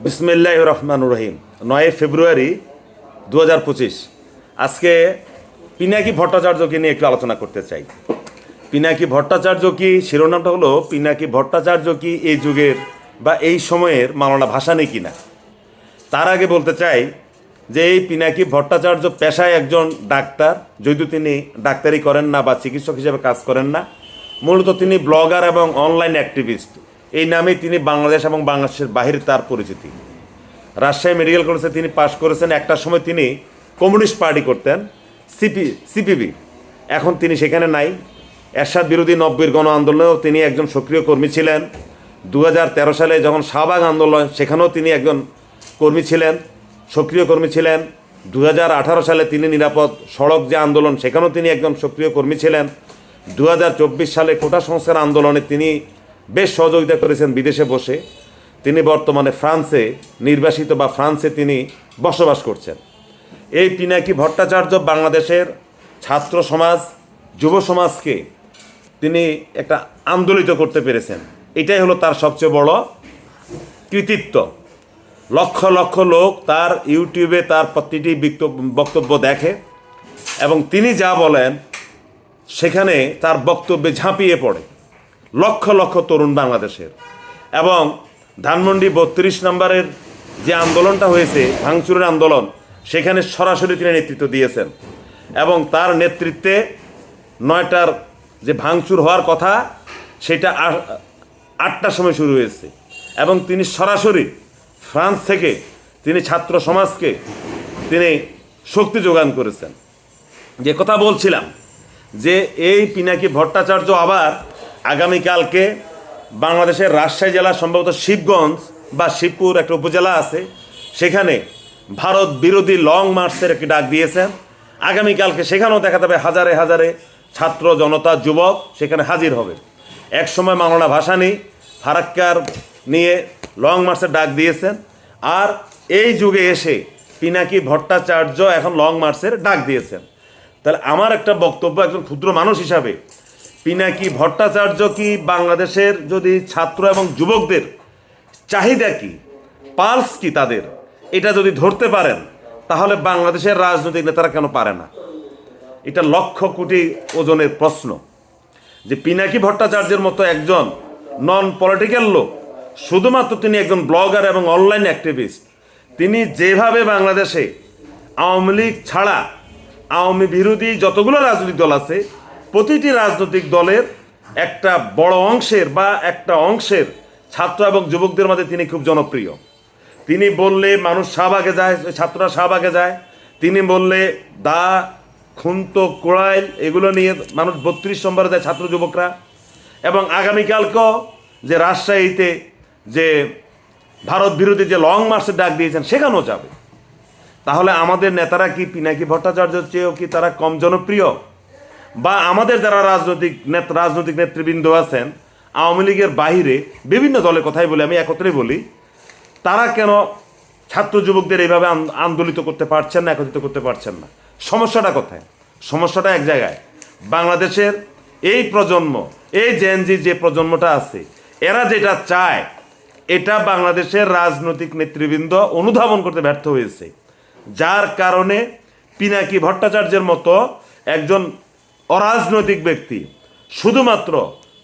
বিসমিল্লাহির রহমানির রহিম। 9 ফেব্রুয়ারি 2025। আজকে পিনাকি ভট্টাচার্যকে নিয়ে একটু আলোচনা করতে চাই। পিনাকি ভট্টাচার্য কি, শিরোনামটা হলো পিনাকি ভট্টাচার্য কি এই যুগের বা এই সময়ের মাওলানা ভাসানী কিনা। তার আগে বলতে চাই যে এই পিনাকি ভট্টাচার্য পেশায় একজন ডাক্তার, যদিও তিনি ডাক্তারি করেন না বা চিকিৎসক হিসেবে কাজ করেন না। মূলত তিনি ব্লগার এবং অনলাইন অ্যাক্টিভিস্ট। এই নামেই তিনি বাংলাদেশ এবং বাংলাদেশের বাহিরে তার পরিচিতি। রাজশাহী মেডিকেল কলেজে তিনি পাশ করেছেন। একটা সময় তিনি কমিউনিস্ট পার্টি করতেন, সিপিবি। এখন তিনি সেখানে নাই। এরশাদ বিরোধী 90-র গণ আন্দোলনেও তিনি একজন সক্রিয় কর্মী ছিলেন। 2013 সালে যখন শাহবাগ আন্দোলন, সেখানেও তিনি একজন কর্মী ছিলেন, সক্রিয় কর্মী ছিলেন। 2018 সালে তিনি নিরাপদ সড়ক যে আন্দোলন, সেখানেও তিনি একজন সক্রিয় কর্মী ছিলেন। 2024 সালে কোটা সংস্কার আন্দোলনে তিনি বেশ সহযোগিতা করেছেন বিদেশে বসে। তিনি বর্তমানে ফ্রান্সে নির্বাসিত বা ফ্রান্সে তিনি বসবাস করছেন। এই পিনাকি ভট্টাচার্য বাংলাদেশের ছাত্র সমাজ, যুব সমাজকে তিনি একটা আন্দোলিত করতে পেরেছেন। এটাই হলো তার সবচেয়ে বড় কৃতিত্ব। লক্ষ লক্ষ লোক তার ইউটিউবে তার প্রতিটি বক্তব্য দেখে এবং তিনি যা বলেন সেখানে তার বক্তব্যে ঝাঁপিয়ে পড়ে লক্ষ লক্ষ তরুণ বাংলাদেশের। এবং ধানমন্ডি 32 নম্বরের যে আন্দোলনটা হয়েছে, ভাঙচুরের আন্দোলন, সেখানে সরাসরি তিনি নেতৃত্ব দিয়েছেন এবং তার নেতৃত্বে 9টার যে ভাঙচুর হওয়ার কথা সেটা 8টার সময় শুরু হয়েছে এবং তিনি সরাসরি ফ্রান্স থেকে তিনি ছাত্র সমাজকে তিনি শক্তি যোগান করেছেন। যে কথা বলছিলাম যে এই পিনাকি ভট্টাচার্য আবার আগামীকালকে বাংলাদেশের রাজশাহী জেলার সম্ভবত শিবগঞ্জ বা শিবপুর একটা উপজেলা আছে, সেখানে ভারত বিরোধী লং মার্চের একটি ডাক দিয়েছেন। আগামীকালকে সেখানেও দেখা যাবে হাজারে হাজারে ছাত্র জনতা, যুবক সেখানে হাজির হবে। এক সময় মাওলানা ভাসানী ফারাক্কার নিয়ে লং মার্চের ডাক দিয়েছেন, আর এই যুগে এসে পিনাকি ভট্টাচার্য এখন লং মার্চের ডাক দিয়েছেন। তাহলে আমার একটা বক্তব্য একজন ক্ষুদ্র মানুষ হিসাবে, পিনাকি ভট্টাচার্য কি বাংলাদেশের যদি ছাত্র এবং যুবকদের চাহিদা কি, পালস কি তাদের, এটা যদি ধরতে পারেন তাহলে বাংলাদেশের রাজনৈতিক নেতারা কেন পারে না? এটা লক্ষ কোটি ওজনের প্রশ্ন। যে পিনাকি ভট্টাচার্যের মতো একজন নন পলিটিক্যাল লোক, শুধুমাত্র তিনি একজন ব্লগার এবং অনলাইন অ্যাক্টিভিস্ট, তিনি যেভাবে বাংলাদেশে আওয়ামী লীগ ছাড়া আওয়ামী বিরোধী যতগুলো রাজনৈতিক দল আছে, প্রতিটি রাজনৈতিক দলের একটা বড় অংশের বা একটা অংশের ছাত্র এবং যুবকদের মাঝে তিনি খুব জনপ্রিয়। তিনি বললে মানুষ শাহবাগে যায়, ছাত্ররা শাহবাগে যায়। তিনি বললে দা, খুন্ত, কোড়াইল এগুলো নিয়ে মানুষ 32 নম্বরে যায় ছাত্র যুবকরা। এবং আগামীকালকেও যে রাজশাহীতে যে ভারত বিরোধী যে লং মার্চের ডাক দিয়েছেন সেখানেও যাবে। তাহলে আমাদের নেতারা কি পিনাকি ভট্টাচার্যের চেয়েও কি তারা কম জনপ্রিয়? বা আমাদের যারা রাজনৈতিক নেতৃবৃন্দ আছেন আওয়ামী লীগের বাহিরে বিভিন্ন দলের কথাই বলি, আমি একত্রেই বলি, তারা কেন ছাত্র যুবকদের এইভাবে আন্দোলিত করতে পারছেন না, একত্রিত করতে পারছেন না? সমস্যাটা কোথায়? সমস্যাটা এক জায়গায়, বাংলাদেশের এই প্রজন্ম, এই জেনজি যে প্রজন্মটা আছে, এরা যেটা চায় এটা বাংলাদেশের রাজনৈতিক নেতৃবৃন্দ অনুধাবন করতে ব্যর্থ হয়েছে। যার কারণে পিনাকি ভট্টাচার্যের মতো একজন অরাজনৈতিক ব্যক্তি শুধুমাত্র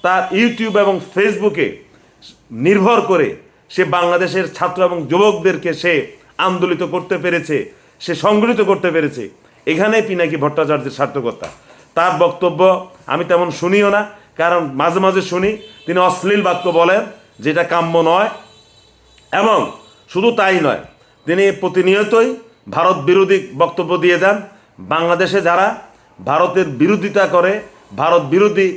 তার ইউটিউব এবং ফেসবুকে নির্ভর করে সে বাংলাদেশের ছাত্র এবং যুবকদেরকে সে আন্দোলিত করতে পেরেছে, সে সংগঠিত করতে পেরেছে। এখানে পিনাকি ভট্টাচার্যের সার্থকতা। তার বক্তব্য আমি তেমন শুনিও না, কারণ মাঝে মাঝে শুনি তিনি অশ্লীল বাক্য বলেন, যেটা কাম্য নয়। এবং শুধু তাই নয়, তিনি প্রতিনিয়তই ভারত বিরোধী বক্তব্য দিয়ে যান। বাংলাদেশে যারা ভারতের বিরোধিতা করে, ভারত বিরোধী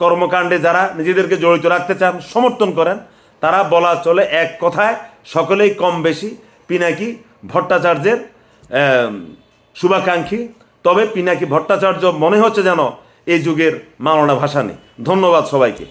কর্মকাণ্ডে যারা নিজেদেরকে জড়িত রাখতে চান, সমর্থন করেন, তারা বলা চলে এক কথায় সকলেই কম বেশি পিনাকি ভট্টাচার্যের শুভাকাঙ্ক্ষী। তবে পিনাকি ভট্টাচার্য মনে হচ্ছে যেন এই যুগের মাওলানা ভাসানী। ধন্যবাদ সবাইকে।